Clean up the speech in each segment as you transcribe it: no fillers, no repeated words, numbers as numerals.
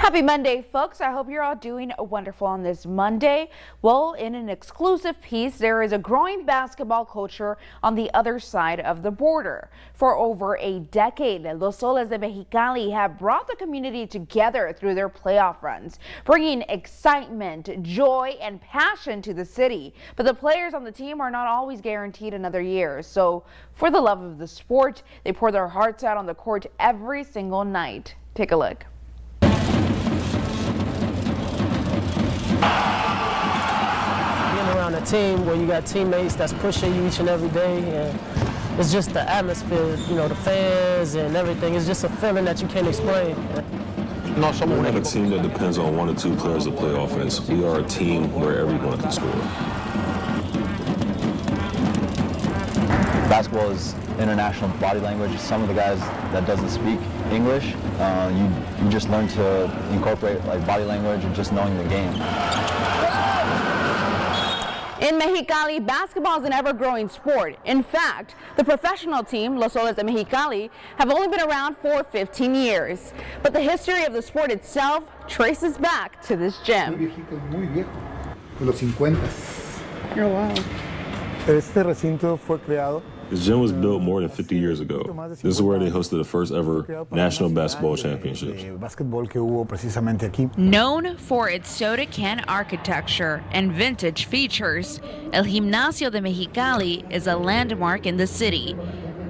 Happy Monday, folks. I hope you're all doing wonderful on this Monday. Well, in an exclusive piece, there is a growing basketball culture on the other side of the border. For over a decade, Los Soles de Mexicali have brought the community together through their playoff runs, bringing excitement, joy, and passion to the city. But the players on the team are not always guaranteed another year. So for the love of the sport, they pour their hearts out on the court every single night. Take a look. Being around a team where you got teammates that's pushing you each and every day, and it's just the atmosphere, you know, the fans and everything. It's just a feeling that you can't explain. We're not a team that depends on one or two players to play offense. We are a team where everyone can score. Basketball is international body language. Some of the guys that doesn't speak English, you just learn to incorporate like body language and just knowing the game. In Mexicali, basketball is an ever-growing sport. In fact, the professional team, Los Soles de Mexicali, have only been around for 15 years. But the history of the sport itself traces back to this gym. Muy viejo, de los 50. Oh, wow. Este recinto fue creado. This gym was built more than 50 years ago. This is where they hosted the first ever national basketball championships. Known for its soda can architecture and vintage features, El Gimnasio de Mexicali is a landmark in the city.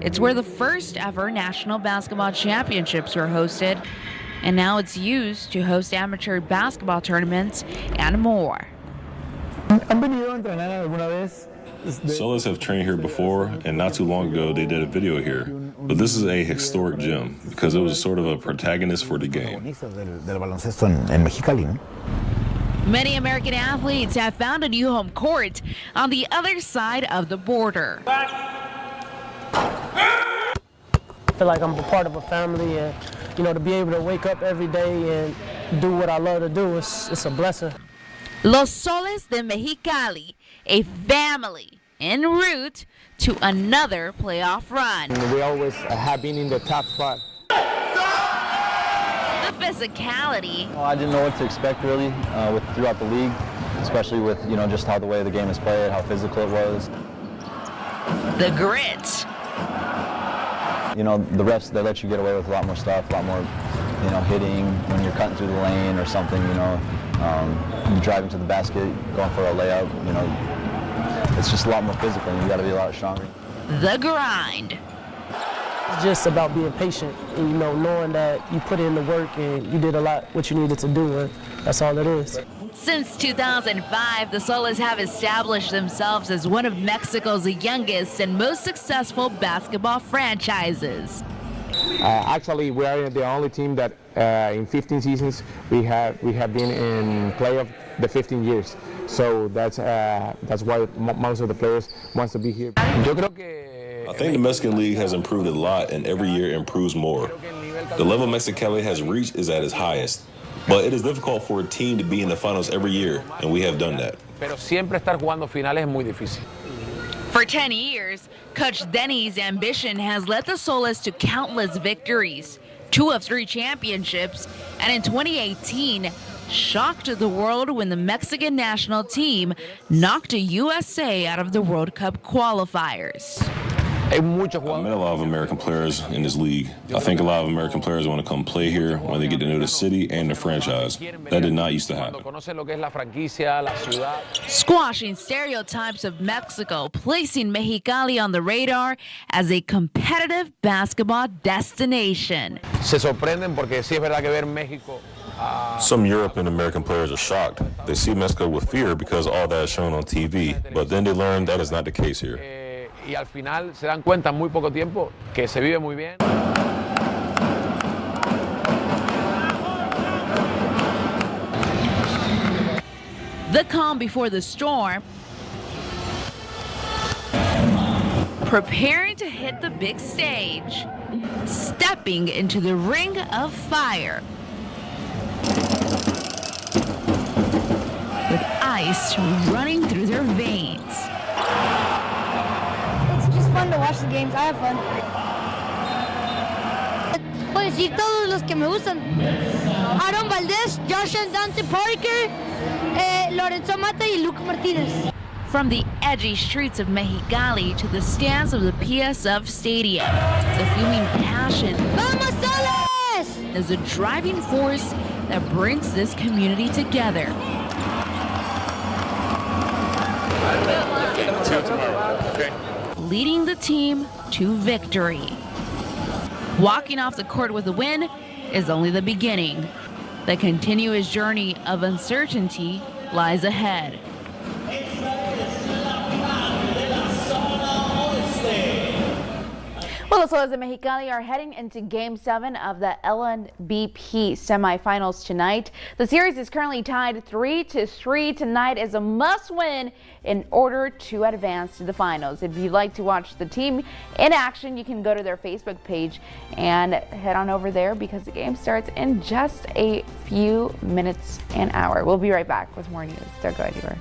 It's where the first ever national basketball championships were hosted, and now it's used to host amateur basketball tournaments and more. ¿Han venido a entrenar alguna vez? Soles have trained here before, and not too long ago they did a video here. But this is a historic gym because it was sort of a protagonist for the game. Del baloncesto en Mexicali, ¿no? Many American athletes have found a new home court on the other side of the border. I feel like I'm a part of a family, and you know, to be able to wake up every day and do what I love to do, it's a blessing. Los Soles de Mexicali, a family en route to another playoff run. We always have been in the top spot. The physicality. Well, I didn't know what to expect really throughout the league, especially with just how the way the game is played, how physical it was. The grit. The refs, they let you get away with a lot more stuff, a lot more hitting when you're cutting through the lane or something. You driving to the basket, going for a layup. It's just a lot more physical, and you got to be a lot stronger. The grind. It's just about being patient, and, knowing that you put in the work and you did a lot what you needed to do, and that's all it is. Since 2005, the Soles have established themselves as one of Mexico's youngest and most successful basketball franchises. Actually, we are the only team that in 15 seasons we have been in playoff the 15 years. So that's why most of the players wants to be here. I think the Mexican League has improved a lot, and every year improves more. The level Mexicali has reached is at its highest, but it is difficult for a team to be in the finals every year, and we have done that. Pero siempre estar jugando finales es muy difícil. For 10 years, Coach Denny's ambition has led the Soles to countless victories, 2 of 3 championships, and in 2018, shocked the world when the Mexican national team knocked USA out of the World Cup qualifiers. I met a lot of American players in this league. I think a lot of American players want to come play here when they get to know the city and the franchise. That did not used to happen. Squashing stereotypes of Mexico, placing Mexicali on the radar as a competitive basketball destination. Some European American players are shocked. They see Mexico with fear because all that is shown on TV, but then they learn that is not the case here. Y al final se dan cuenta en muy poco tiempo que se vive muy bien. The calm before the storm, preparing to hit the big stage, stepping into the ring of fire. With ice running through their veins. It's just fun to watch the games. I have fun. por decir todos los que me gustan. Aaron Valdez, Josh and Dante Parker, Lorenzo Mata y Luke Martinez. From the edgy streets of Mexicali to the stands of the PSF Stadium, the fuming passion ¡Vamos Soles! is the driving force that brings this community together. Leading the team to victory. Walking off the court with a win is only the beginning. The continuous journey of uncertainty lies ahead. Well, the Soles de Mexicali are heading into Game 7 of the LNBP semifinals tonight. The series is currently tied 3-3. Tonight is a must-win in order to advance to the finals. If you'd like to watch the team in action, you can go to their Facebook page and head on over there because the game starts in just a few minutes an hour. We'll be right back with more news. Don't go anywhere.